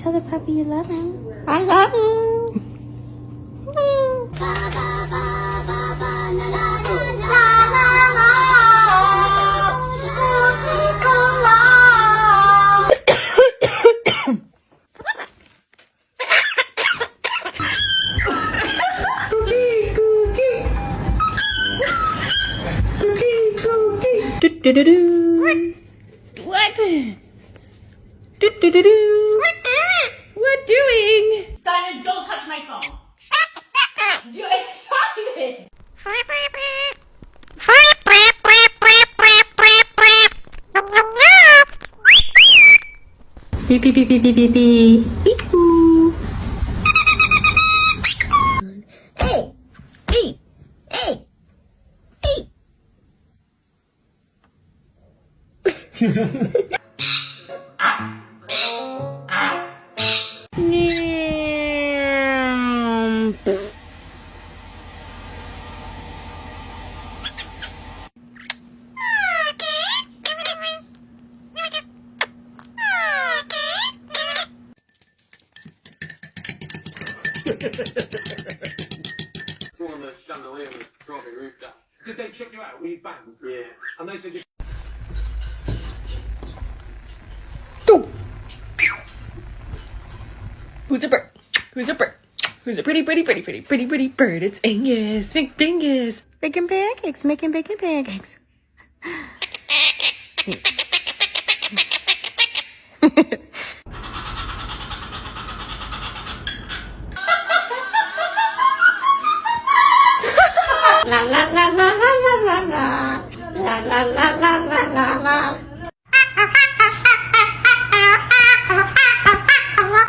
Tell the puppy you love him. I love him. What? What doing? Simon, don't touch my phone. You're excited. Beep beep beep beep beep beep beep. Hey, hey, hey, hey. Saw on the chandelier with strawberry roof down. Did they check you out? Were you banned? Yeah. And they said you... Who's a bird? Who's a bird? Who's a pretty bird? It's Angus. Angus. Making pancakes, making bacon pancakes. La la